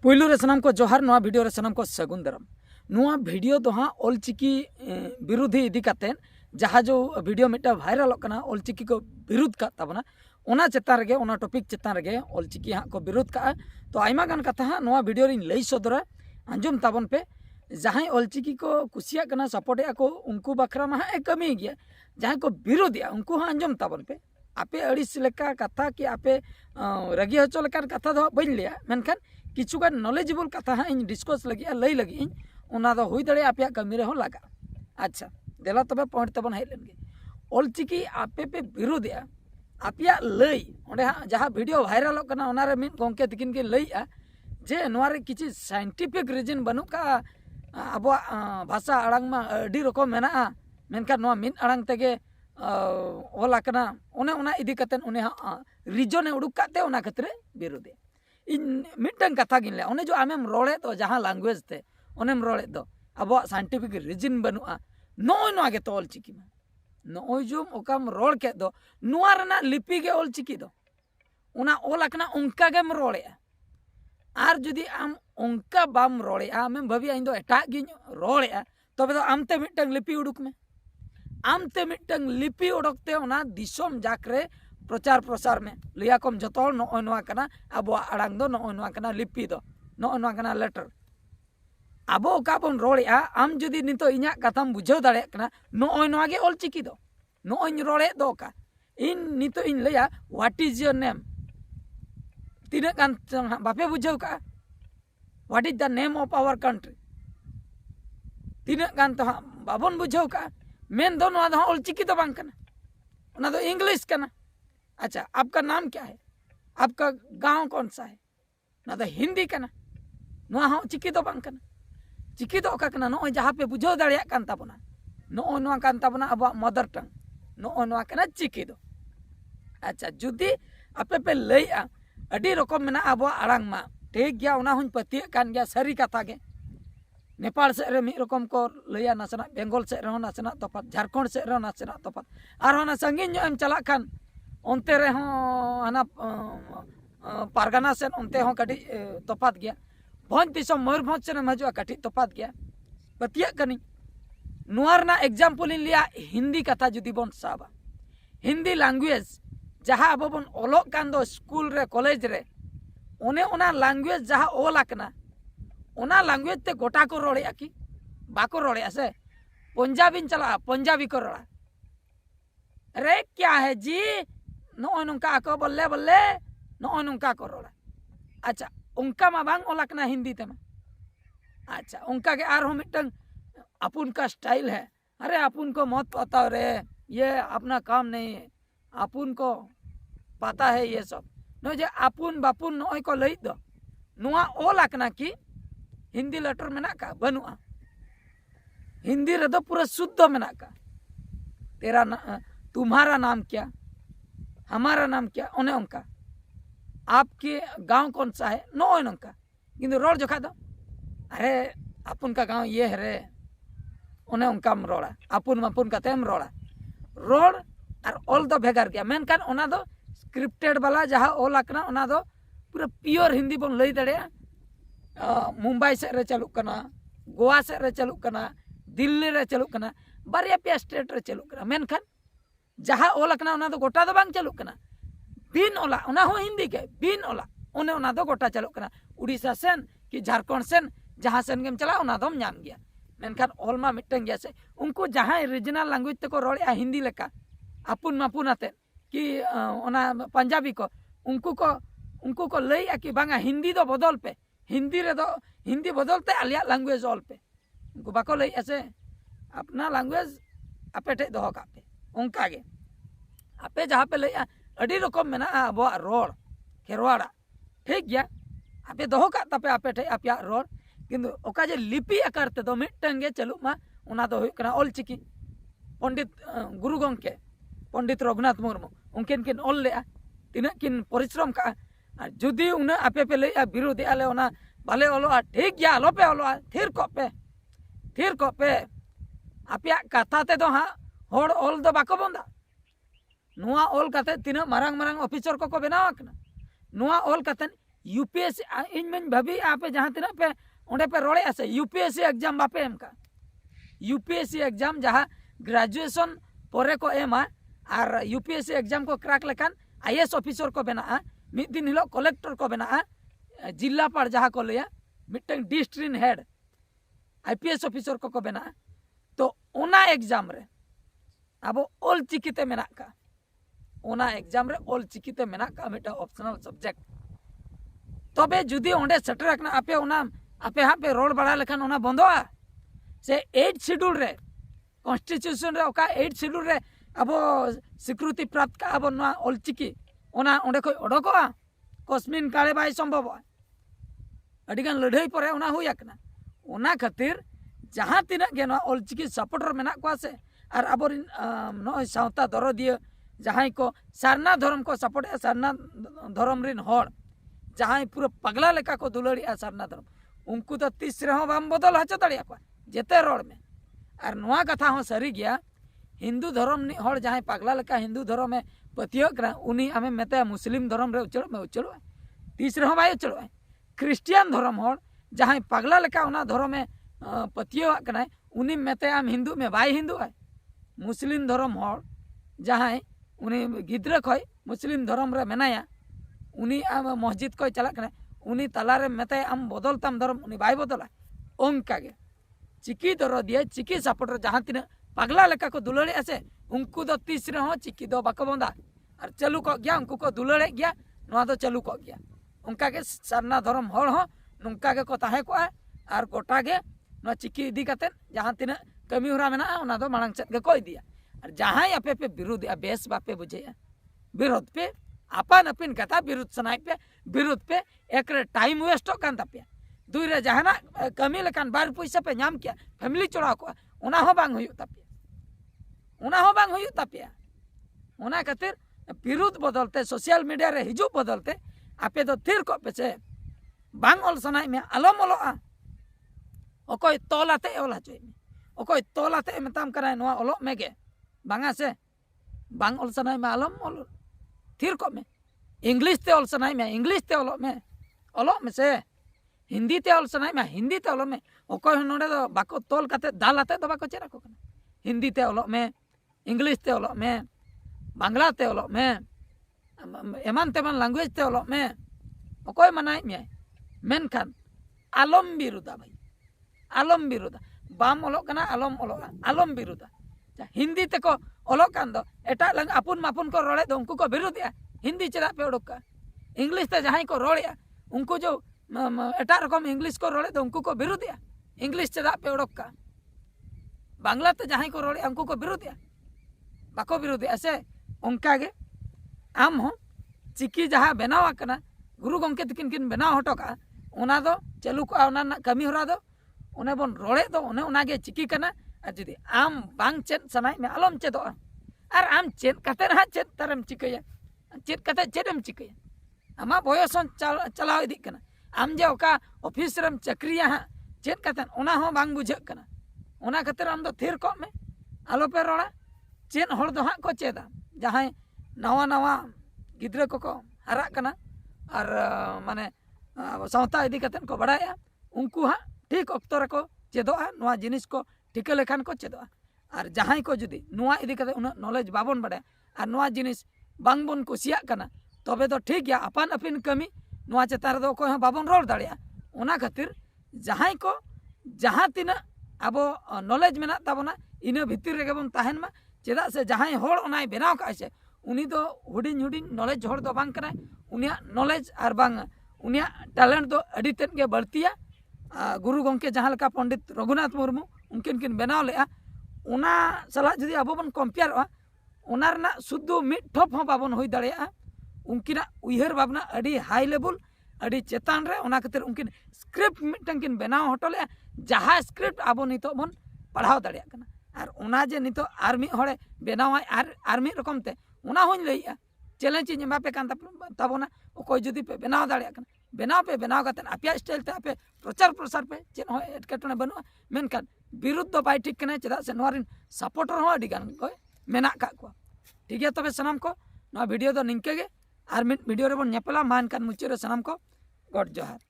पुलू रे सनाम को जोहार नवा वीडियो रे सनाम को सगुन दाराम। नवा वीडियो दो हाँ ऑलचिकी विरोधी इदी कातेन जहाँ जो वीडियो मिट्टा वायरल ऑलचिकी को विरोध का तबना ओना चेतान रेगे ओना टॉपिक चेतान रेगे ऑलचिकी हाँ को विरोध का तो आयमा गान कथा हाँ नवा वीडियो रे लई सदरा आंजम ताबन पे जहाँ ऑलचिकी को कुसिया कना सपोर्ट को उनको बखरा मा हाँ कमी गया जहाँ को विरोधिया उनको हाँ आंजम ताबन पे आपे अड़िस लेका कथा कि आपे रगी हचो लेकान कथा दो बन लिया मेनखान किचुगान नॉलेजेबल कथा हाँ इन डिस्कस लगी लई लगी ओना दो हुई दड़े आपे कमी रे हो लगा। अच्छा देला तबे पॉइंट तबन हेज लेनगे ऑलचिकी आपे पे विरोधिया आपे लई ओंडे हाँ जहाँ वीडियो वायरल कना ओना रे मिन गंके तकिन के लईआ जे नोआ रे किछि साइंटिफिक रीजन बनु का अब भाषा आड़ांग मा अडी रकम मेना मेनखान नोआ मिन आड़ांग तेगे ओला कना ओने ओना इदी कतेन ओने हाँ रीजन उडुक काते ओना खतरे विरोधी इन मिटन कथा गिन ले ओने जो आमेम रोड़े तो जहाँ लैंग्वेज ते ओनेम रोड़े दो अब साइंटिफिक रीजन बनुआ नोय नोआ गे तो ऑलचिकी में नोय जो ओकाम रोड़ के दो नोआ रना लिपि गे ऑलचिकी दो ओना ओला कना उनका गेम रोड़े आर जुदी आम उनका बाम रोड़े आमेम भाभी इन दो एटा गिन रोड़े तबे तो आमते मिटन लिपि उडुक में आमते मिटन लिपि उडकते ओना दिसोम जाकरे प्रचार प्रसार में लिया कम जतो नोय नोआ कना अब आड़ांग दो नोय नोआ कना लिपि दो नोय नोआ कना लेटर अब ओका बन रोड़ेआ आम जुदी नितो इन्या कथाम बुझाव दाड़े कना नोय नोआ गे ऑलचिकी दो नोय रोड़े दो का इन नितो इन लया व्हाट इज योर नेम तीना गान बापे बुझाव का what is the name of our country तीना गान तो बाबन बुझाव का मेन दो नोआ दो ऑलचिकी तो बांग कना ओना दो इंग्लिश कना। अच्छा आपका नाम क्या है आपका गांव कौन सा है ना तो हिंदी कना नोआ हाँ चिकी तो बांग कना चिकी तो ओका कना नोय जहाँ पे बुझाव दाड़िया कान ताबना नोय नोआ कान ताबना अब मदर टंग नोय नोआ कना चिकी दो। अच्छा जुदी आपे पे लईआ अडी रकम मेना अब आड़ांग मा ठीक गया ओना हुन पतिय कान गया सारी कथा गे नेपाल से रे मिद रकम को लईया नासना बेंगल से रे नासना तफात झारखंड से रे नासना तफात आर होना संगीन जो एम चला खान ओनते रे हना पारगाना से ओनते हो कटी तफात गया भोज दिसम मयूरभंज से हजूआ कटी तफात गया पतिया कनी नुआरना एग्जाम्पल इन लिया हिंदी कथा जुदी बन साबा हिंदी लैंग्वेज जहाँ अब बन ओलोग कान दो स्कूल रे कॉलेज रे ओने ओना लैंग्वेज जहाँ ओल आकना ओना लैंग्वेज ते गोटा को रोड़े की बाको रोड़े से पंजाबी चला पंजाबी को रोड़ा अरे क्या है जी नोय नुका को बल्ले बल्ले नोय नुका को रोड़ा। अच्छा उनका मा बांग ओलाकना हिंदी ते मा अच्छा उनका के आर हो मिटन अपुन का स्टाइल है अरे अपुन को मत पता रे ये अपना काम नहीं है अपुन को पता है ये सब नो जे अपुन बापुन नोय को लई दो नुआ ओलाकना की हिंदी लेटर में का बनुआ हिंदी रे दो पूरा शुद्ध में का तेरा तुम्हारा नाम क्या हमारा नाम क्या ओने उनका आपके गांव कौन सा है नोय नंका किंतु रोड जोखा दो अरे अपुन का गांव ये है रे ओने उनका रोड़ा अपुन मपुन का तेम रोड़ा रोड और ऑल दो भेगार गया मेनखान ओना दो स्क्रिप्टेड वाला जहाँ ऑल आकना ओना दो पूरा प्योर हिंदी बन लई दड़े मुंबई से रे चलुक कना गोवा से रे चलुक कना दिल्ली रे चलुक कना बारिया पे स्टेट रे चलुक कना मेनखान जहाँ ओल आकना ओना दो गोटा दो बांग चलुक कना बिन ओला ओना हो हिंदी के बिन ओला ओने ओना दो गोटा चलुक कना उड़ीसा सेन कि झारखंड सेन जहाँ सेन गेम चला ओना दोम नाम गया मेनखान ओल मा मिटन गया से उनको जहाँ रीजनल लैंग्वेज ते को रोड़े हिंदी लेका अपुन मापुन आते कि ओना पंजाबी को उनको को लई कि बांगा हिंदी दो बदल पे हिंदी रे दो हिंदी बदलते आलिया लैंग्वेज ऑल पे उनको बाको लई ऐसे अपना लैंग्वेज आपे ठे दोहो कापे उनका गे आपे जहाँ पे लई अड़ी रकम में ना अब रोड खेरवाड़ा ठीक गया आपे दोहो का तापे आपे ठे आपया रोड किंतु ओका जे लिपि आकार ते दो मिटन गे चलु मा ओना दो हुई कना ऑलचिकी पंडित गुरु गंके पंडित रघुनाथ मुर्मू उनकिन किन ऑल ले तीना किन परिश्रम का जुदी उन आपे पे लई विरोधी आले ओना बाले ओलोआ ठीक गया आलो पे ओलोआ थिर को पे आपया कथा ते दो हाँ होड़ ऑल दो बाको बंदा नुआ ऑल कते तीना मारंग मारंग ऑफिसर को बनावा कना नुआ ऑल कते यूपीएससी इन में भाभी आपे जहाँ तीना पे ओंडे पे रोड़े से यूपीएससी एग्जाम बापे एम का यूपीएससी एग्जाम जहाँ ग्रेजुएशन परे को एमा और यूपीएससी एग्जाम को क्रैक लेकान आईएएस ऑफिसर को बना मिड दिन हिलो कलेक्टर को बना जिलापाल जहाँ को लिया मिट्टन डिस्ट्रिक्ट हेड आईपीएस ऑफिसर को बना तो ओना एग्जाम रे अब ऑल चिकिते मेना का ओना एग्जाम रे ऑल चिकिते मेना का मिट्टा ऑप्शनल सब्जेक्ट तबे जुदी ओंडे सेटर रखना आपे ओना आपे हाँ पे रोड बड़ा लेखान ओना बंदोआ से 8 शेड्यूल रे कॉन्स्टिट्यूशन रे ओका 8 शेड्यूल रे अब स्वीकृति प्राप्त का अब ना ऑल चिकी ओना ओंडे कोई ओडोकोआ कस्मिन काले बाय संभव अडिगान लड़ाई परे ओना हुई आकना ओना खातिर जहाँ तीना गे ना ऑल चिकी सपोर्टर मेना को से और अब नय सावता दरदिया जहाँ को सारना धर्म को सपोर्ट सारना धर्म रिन हर जहाँ पूरा पगला लेका को दुलड़िया सारना धर्म उनको तो तीस रहो बाम बदल हचो दाड़िया को जेते रोड में और नुआ कथा हो सरी गया हिंदू धर्म हर जहाँ पगला लेका हिंदू धर्म में पतियो करा उनी हमें मेते मुस्लिम धर्म रे उचड़ में उचड़ो तीस रहो बाय उचड़ो क्रिश्चियन धर्म हर जहाँ पगला लेका उना धर्म में पतियो कना उनी मेते आम हिंदू में बाय हिंदू है मुस्लिम धर्म हर जहाँ उनी गिद्रा खय मुस्लिम धर्म रे मेनाया उनी आम मस्जिद को चला कना उनी तलारे मेते आम बदल तम धर्म उनी बाय बदला ओंका गे चिकी दर दिए चिकी सपोर्टर जहाँ तीन पगला लेका को दुलड़े से उनको दो तीस रहो चिकी दो बाको बंदा और चालू को गया उनको को दुलड़े गया नुआ दो चालू को गया उनका के सारना धर्म हर हो नुका के को ताहे को और गोटा गे नुआ चिकी इदी कते जहाँ तीन कमी होरा मेना उना दो मांग सेट के को इदिया और जहाँ आपे पे विरोध बेस बापे बुझे विरोध पे आपान अपिन कथा विरोध सनाई पे विरोध पे एक टाइम वेस्ट कान तापे दुई रे जहाना कमी लेकान बार पैसा पे नाम किया फैमिली चढ़ाव को उना हो बांग हुई तापे उना हो बांग हुई तापे उना खातिर विरोध बदलते सोशल मीडिया रे हिजू बदलते आपे तो थिर को पे से बांग ऑल सनाई में आलम ओलोआ ओकोय तोलाते ओला चोय में ओकोय तोलाते मताम कराय नोआ ओलो मेगे बांगा से बांग ऑल सनाई में आलम ओलो थिर को में इंग्लिश ते ऑल सनाई में इंग्लिश ते ओलो में से हिंदी ते ऑल सनाई में हिंदी ते ओलो में ओकोय नोडे दो बाको तोल काते दालाते दो बाको चेरा को कना हिंदी ते ओलो में इंग्लिश ते ओलो में बांग्ला ते ओलो में एमान तेमान लैंग्वेज ते ओलो में ओकोय मनाई में मेनखान आलम बिरुदा भाई आलम बिरुदा बाम ओलो कना आलम ओलोगा आलम बिरुदा हिंदी ते को ओलो कान दो एटा लंग अपुन मापुन को रोड़े दो उनको को विरोधिया हिंदी चेदा पे ओडोका इंग्लिश ते जहां को रोड़िया उनको जो एटा रकम इंग्लिश को रोड़े दो उनको को विरोधिया इंग्लिश चेदा पे ओडोका बांग्ला ते जहां को रोड़िया उनको को विरोधिया बाको विरोधिया ऐसे उनका गे आम हो चिकी जहां बनावा कना गुरु गंके तकिन किन बनाव हटोका ओना दो चालू को ओना कमी होरा दो ओने बन रोड़े दो ओने ओना गे चिकी कना जुदी आम बांग चेद सनाई में आलम चेदो और आम चेद कते ना चेद तरम चिकया चेद कते चेदम चिकया आमा बयसन चलाव इदी कना आम जे ओका ऑफिस रम चक्रिया हा चेद कते ओना हो बांग बुझे कना ओना खातिर आम दो थिर को में आलो पे रोड़ा चेद हर दो हा को चेदा जहां नवा नवा गिद्रा को हरा कना और माने सावता इदी कते को बड़ाया उनको हा ठीक ऑक्तो रको चेदोआ नवा जिनिस को टिका लेखान को चेदोआ और जहां को जुदी नुआ इदी कते उना नॉलेज बाबन बड़े और नुआ जिनिस बांग बन कुसिया कना तबे तो ठीक गया अपन अपिन कमी नुआ चेतार दो को बाबन रोड दाड़िया ओना खातिर जहां को जहां तिना अब नॉलेज मेना ताबना इना भितर रेगे बन ताहेन मा चेदा से जहां होड़ ओनाय बनाव का से उनी दो हुडिन हुडिन नॉलेज होड़ दो बांग कना उनिया नॉलेज और बांग उनिया टैलेंट दो अडी तेन के बढ़तिया गुरु गंके जहां लका पंडित रघुनाथ मुर्मू उनकिन किन बनाव लेआ ओना सला जदि अब बन कंपेयर ओना रना शुद्ध मिड ठप हो बाबन होई दाड़िया उनकिना उयहर भावना अडी हाई लेवल अडी चेतान रे ओना खातिर उनकिन स्क्रिप्ट मिटन किन बनाव हटले जहां स्क्रिप्ट अब नितो बन पढ़ाव दाड़िया कना और ओना जे नितो आर्मी हड़े बनाव आर्मी रकम ते ओना होई लइया चैलेंज एमा पे कान ताबोना ओकोय जदि पे बनाव दाड़िया कना बनाव पे बनाव कतन आपिया स्टाइल ते आपे प्रचार प्रसार पे चेन हो एटकेटने बनुआ मेनखान विरुद्ध दो बाय ठीक कना चेदा से नोरिन सपोर्टर हो अडी गान को मेना का को ठीक है तबे सनाम को ना वीडियो दो निंके गे आर मिड वीडियो रे बन नेपला मान कान मुचे रे सनाम को गॉड जोहार।